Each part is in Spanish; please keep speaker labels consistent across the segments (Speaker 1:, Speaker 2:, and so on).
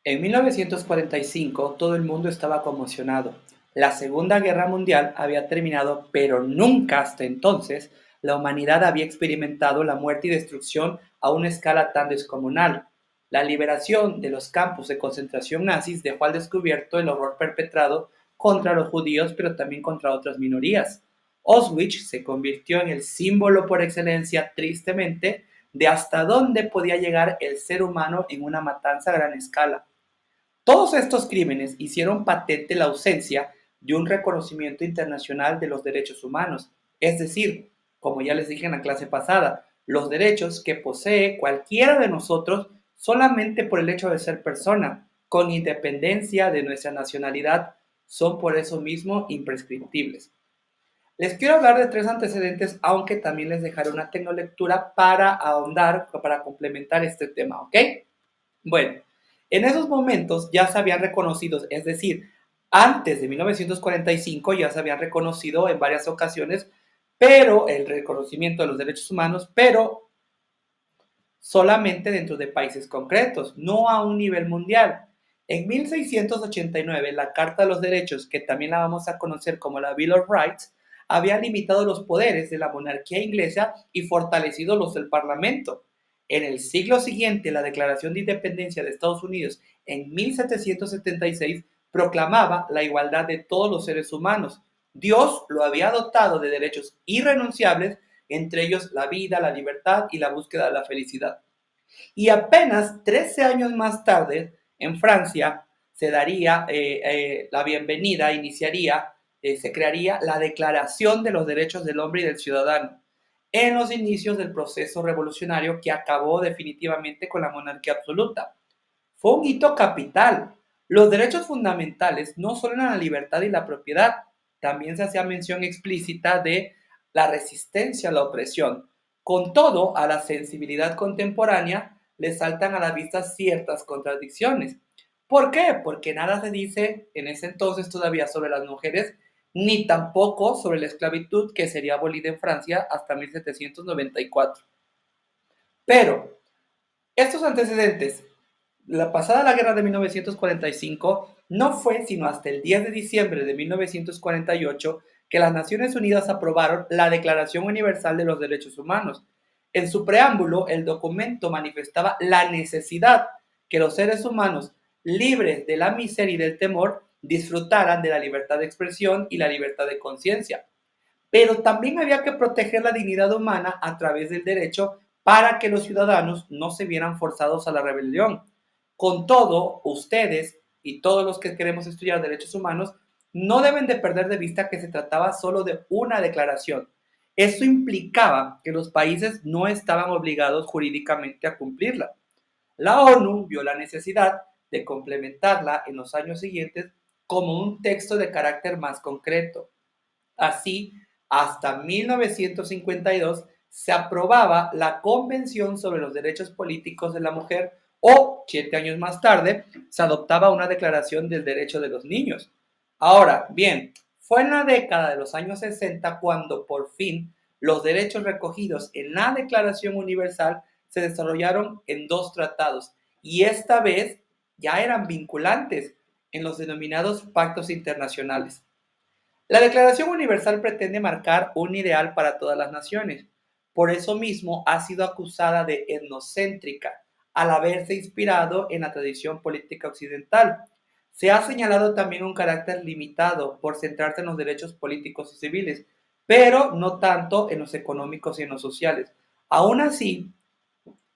Speaker 1: En 1945 todo el mundo estaba conmocionado. La Segunda Guerra Mundial había terminado, pero nunca hasta entonces la humanidad había experimentado la muerte y destrucción a una escala tan descomunal. La liberación de los campos de concentración nazis dejó al descubierto el horror perpetrado contra los judíos, pero también contra otras minorías. Auschwitz se convirtió en el símbolo por excelencia, tristemente, de hasta dónde podía llegar el ser humano en una matanza a gran escala. Todos estos crímenes hicieron patente la ausencia de un reconocimiento internacional de los derechos humanos, es decir, como ya les dije en la clase pasada, los derechos que posee cualquiera de nosotros solamente por el hecho de ser persona, con independencia de nuestra nacionalidad, son por eso mismo imprescriptibles. Les quiero hablar de tres antecedentes, aunque también les dejaré una tecnolectura para ahondar, para complementar este tema, ¿ok? Bueno, en esos momentos ya se habían reconocido, es decir, antes de 1945 ya se habían reconocido en varias ocasiones, pero el reconocimiento de los derechos humanos, pero solamente dentro de países concretos, no a un nivel mundial. En 1689, la Carta de los Derechos, que también la vamos a conocer como la Bill of Rights, había limitado los poderes de la monarquía inglesa y fortalecido los del Parlamento. En el siglo siguiente, la Declaración de Independencia de Estados Unidos, en 1776, proclamaba la igualdad de todos los seres humanos. Dios lo había dotado de derechos irrenunciables, entre ellos la vida, la libertad y la búsqueda de la felicidad. Y apenas 13 años más tarde, en Francia, se daría la bienvenida, se crearía la Declaración de los Derechos del Hombre y del Ciudadano, en los inicios del proceso revolucionario que acabó definitivamente con la monarquía absoluta. Fue un hito capital. Los derechos fundamentales no solo eran la libertad y la propiedad, también se hacía mención explícita de la resistencia a la opresión. Con todo, a la sensibilidad contemporánea le saltan a la vista ciertas contradicciones. ¿Por qué? Porque nada se dice en ese entonces todavía sobre las mujeres, ni tampoco sobre la esclavitud que sería abolida en Francia hasta 1794. Pero estos antecedentes, la pasada la guerra de 1945, no fue sino hasta el 10 de diciembre de 1948 que las Naciones Unidas aprobaron la Declaración Universal de los Derechos Humanos. En su preámbulo, el documento manifestaba la necesidad que los seres humanos, libres de la miseria y del temor, disfrutaran de la libertad de expresión y la libertad de conciencia. Pero también había que proteger la dignidad humana a través del derecho para que los ciudadanos no se vieran forzados a la rebelión. Con todo, ustedes y todos los que queremos estudiar derechos humanos no deben de perder de vista que se trataba solo de una declaración. Eso implicaba que los países no estaban obligados jurídicamente a cumplirla. La ONU vio la necesidad de complementarla en los años siguientes como un texto de carácter más concreto. Así, hasta 1952 se aprobaba la Convención sobre los Derechos Políticos de la Mujer o, 7 años más tarde, se adoptaba una Declaración del Derecho de los Niños. Ahora, bien, fue en la década de los años 60 cuando por fin los derechos recogidos en la Declaración Universal se desarrollaron en dos tratados y esta vez ya eran vinculantes en los denominados pactos internacionales. La Declaración Universal pretende marcar un ideal para todas las naciones. Por eso mismo ha sido acusada de etnocéntrica, al haberse inspirado en la tradición política occidental. Se ha señalado también un carácter limitado por centrarse en los derechos políticos y civiles, pero no tanto en los económicos y en los sociales. Aún así,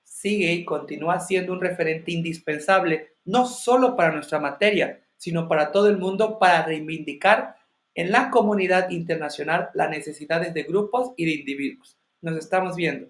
Speaker 1: sigue y continúa siendo un referente indispensable, no solo para nuestra materia, sino para todo el mundo, para reivindicar en la comunidad internacional las necesidades de grupos y de individuos. Nos estamos viendo.